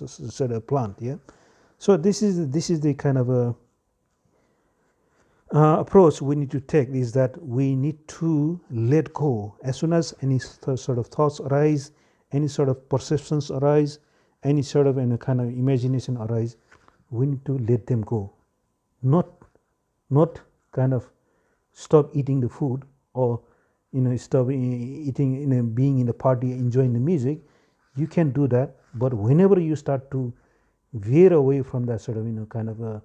sort of plant. Yeah. So this is the kind of a approach we need to take, is that we need to let go as soon as any sort of thoughts arise, any sort of perceptions arise, any sort of any kind of imagination arise. We need to let them go, not kind of stop eating the food, or stop eating, being in the party, enjoying the music. You can do that, but whenever you start to veer away from that sort of kind of a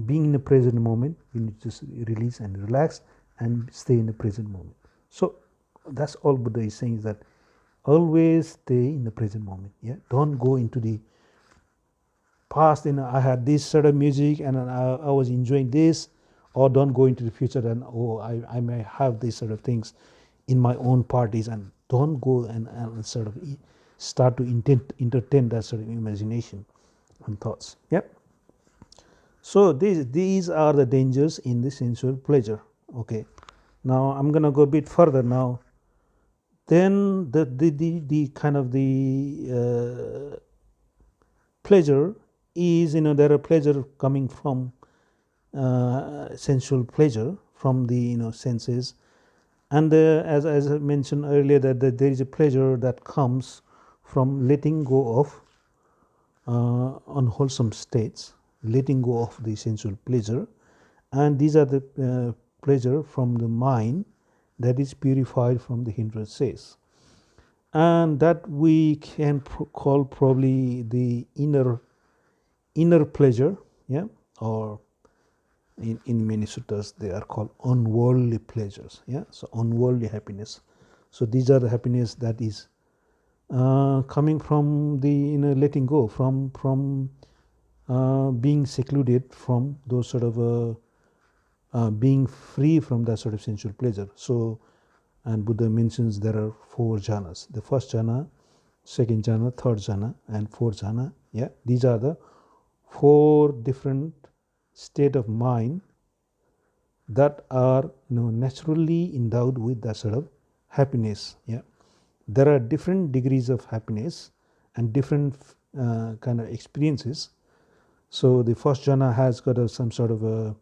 being in the present moment, you need to just release and relax and stay in the present moment. So that's all Buddha is saying, is that always stay in the present moment. Yeah, don't go into the past. I had this sort of music and I was enjoying this, or don't go into the future and I may have these sort of things in my own parties, and don't go and sort of start to entertain that sort of imagination and thoughts. Yep. So these are the dangers in the sensual pleasure. Okay, now I'm gonna go a bit further now. Then the kind of the pleasure is, there are pleasure coming from sensual pleasure from the senses, and as I mentioned earlier, that there is a pleasure that comes from letting go of unwholesome states, letting go of the sensual pleasure, and these are the pleasure from the mind that is purified from the hindrances, and that we can call probably the inner pleasure. Yeah, or in many suttas they are called unworldly pleasures. Yeah, so unworldly happiness. So these are the happiness that is coming from the letting go, from being secluded from those sort of being free from that sort of sensual pleasure. So, and Buddha mentions there are 4 jhanas: the first jhana, second jhana, third jhana, and fourth jhana. Yeah, these are the 4 different state of mind that are naturally endowed with that sort of happiness. Yeah, there are different degrees of happiness and different kind of experiences. So the first jhana has got some sort of a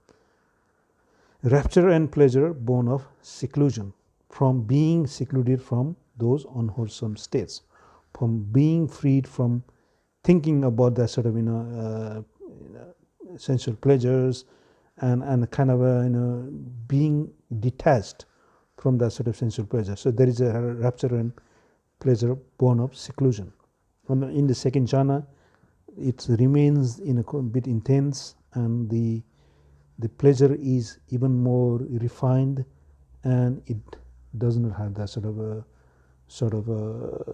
rapture and pleasure born of seclusion, from being secluded from those unwholesome states, from being freed from thinking about that sort of sensual pleasures, and kind of being detached from that sort of sensual pleasure. So there is a rapture and pleasure born of seclusion. In the second jhana, it remains a bit intense, and the pleasure is even more refined, and it does not have that sort of a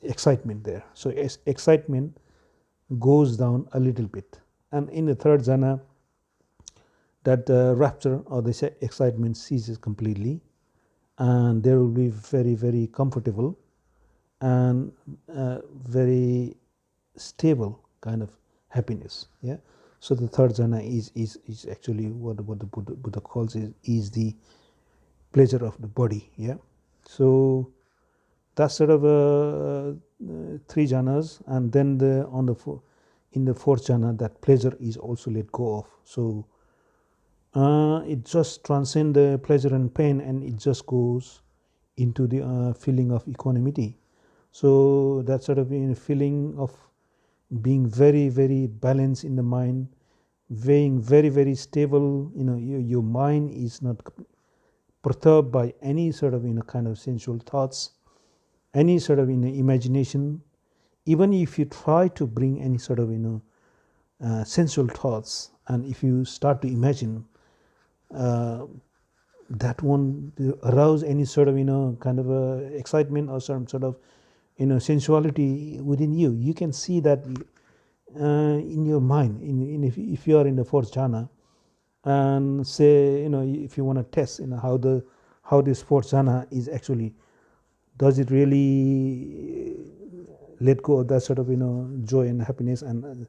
excitement there. So excitement goes down a little bit, and in the third jhana, that rapture or the excitement ceases completely, and there will be very, very comfortable and very stable kind of happiness. Yeah. So the third jhana is actually what the Buddha calls is the pleasure of the body. Yeah. So that's sort of 3 jhanas, and then in the fourth jhana, that pleasure is also let go of. So it just transcends the pleasure and pain, and it just goes into the feeling of equanimity. So that sort of feeling of being very, very balanced in the mind, being very, very stable. Your mind is not perturbed by any sort of kind of sensual thoughts, any sort of imagination. Even if you try to bring any sort of sensual thoughts, and if you start to imagine, that won't arouse any sort of kind of excitement or some sort of sensuality within you. You can see that in your mind. If you are in the fourth jhana, and say if you want to test how this fourth jhana is actually, does it really let go of that sort of joy and happiness, and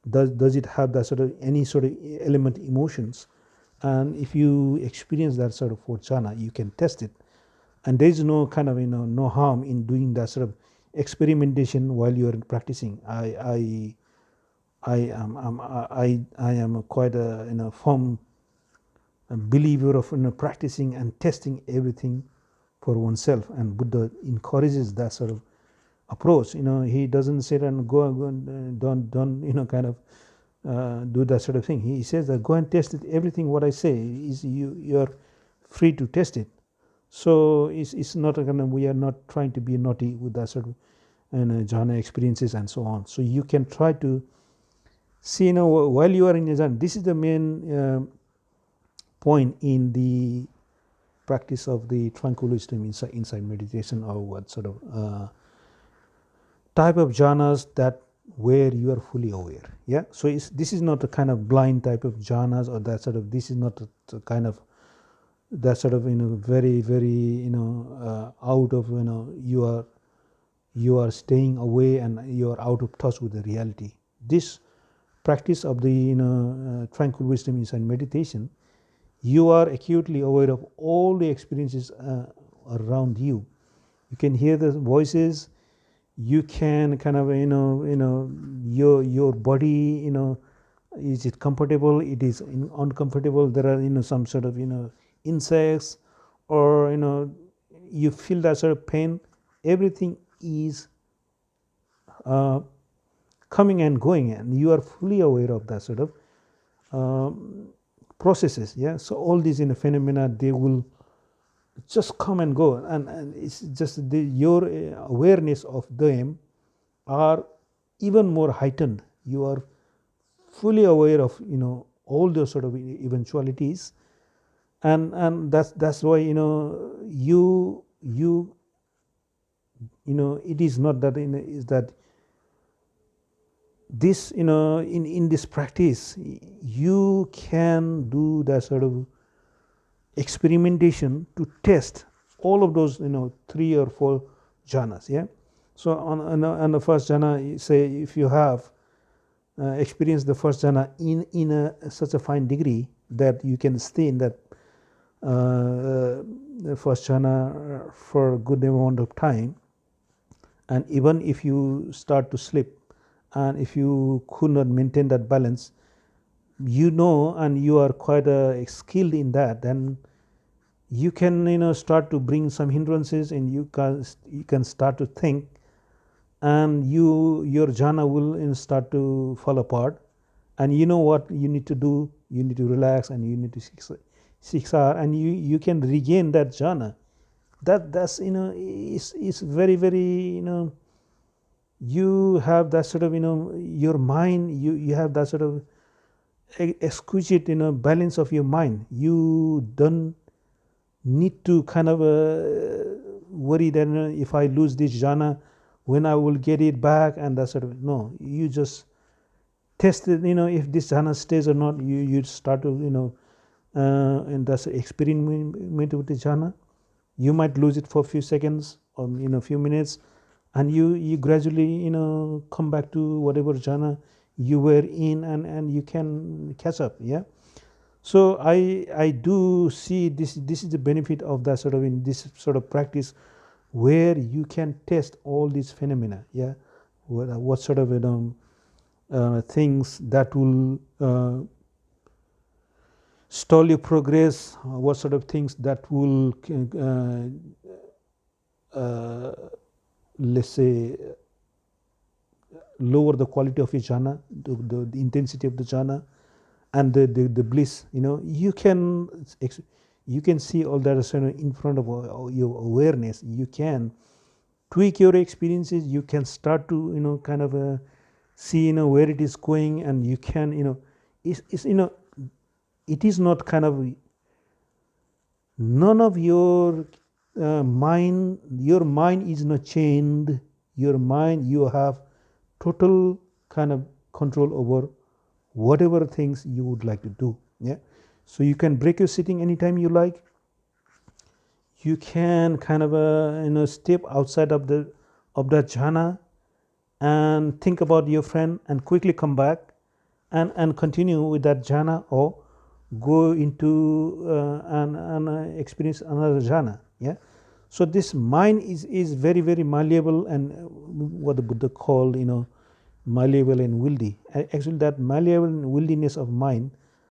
does it have that sort of any sort of element emotions? And if you experience that sort of fourth jhana, you can test it, and there is no kind of no harm in doing that sort of experimentation while you are practicing. I am quite a firm believer of practicing and testing everything for oneself, and Buddha encourages that sort of approach. He doesn't say and go and don't kind of do that sort of thing. He says that go and test it. Everything what I say is you're free to test it. So it's not we are not trying to be naughty with that sort of jhana experiences and so on. So you can try to see while you are in a jhana. This is the main point in the practice of the tranquil wisdom inside meditation, or what sort of type of jhanas that where you are fully aware. Yeah, so this is not a kind of blind type of jhanas, or that sort of, this is not a kind of that sort of very very out of you are staying away and you are out of touch with the reality. This practice of the tranquil wisdom inside meditation, you are acutely aware of all the experiences around you. You can hear the voices. You can kind of your body is it comfortable, it is uncomfortable, there are some sort of insects, or you feel that sort of pain. Everything is coming and going, and you are fully aware of that sort of processes. Yeah, so all these phenomena, they will just come and go, and it's just your awareness of them are even more heightened. You are fully aware of all those sort of eventualities, and that's why you it is not that is that this in this practice you can do that sort of experimentation to test all of those 3 or 4 jhanas. Yeah, so on the first jhana, say if you have experienced the first jhana in such a fine degree that you can stay in that the first jhana for a good amount of time, and even if you start to slip, and if you could not maintain that balance, and you are quite skilled in that, then you can start to bring some hindrances, and you can start to think, and your jhana will start to fall apart. And what you need to do, you need to relax, and you need to siksar, and you can regain that jhana. That's is very very you have that sort of your mind, you have that sort of exquisite balance of your mind. You don't need to kind of worry that if I lose this jhana, when I will get it back, and that sort of, no, you just test it, if this jhana stays or not. You start to and that's experiment with the jhana. You might lose it for a few seconds or few minutes, and you gradually come back to whatever jhana you were in, and you can catch up. Yeah, so I do see this is the benefit of that sort of in this sort of practice, where you can test all these phenomena. Yeah, what sort of things that will stall your progress, what sort of things that will let's say lower the quality of your jhana, the intensity of the jhana, and the bliss. You can see all that in front of your awareness. You can tweak your experiences. You can start to kind of see where it is going, and you can it's it is not kind of none of your mind. Your mind is not chained. Your mind, you have total kind of control over whatever things you would like to do. Yeah, so you can break your sitting anytime you like. You can kind of step outside of that jhana and think about your friend, and quickly come back and continue with that jhana, or go into and experience another jhana. Yeah, So this mind is very, very malleable, and what the Buddha called, malleable and wieldy. Actually, that malleable and wieldiness of mind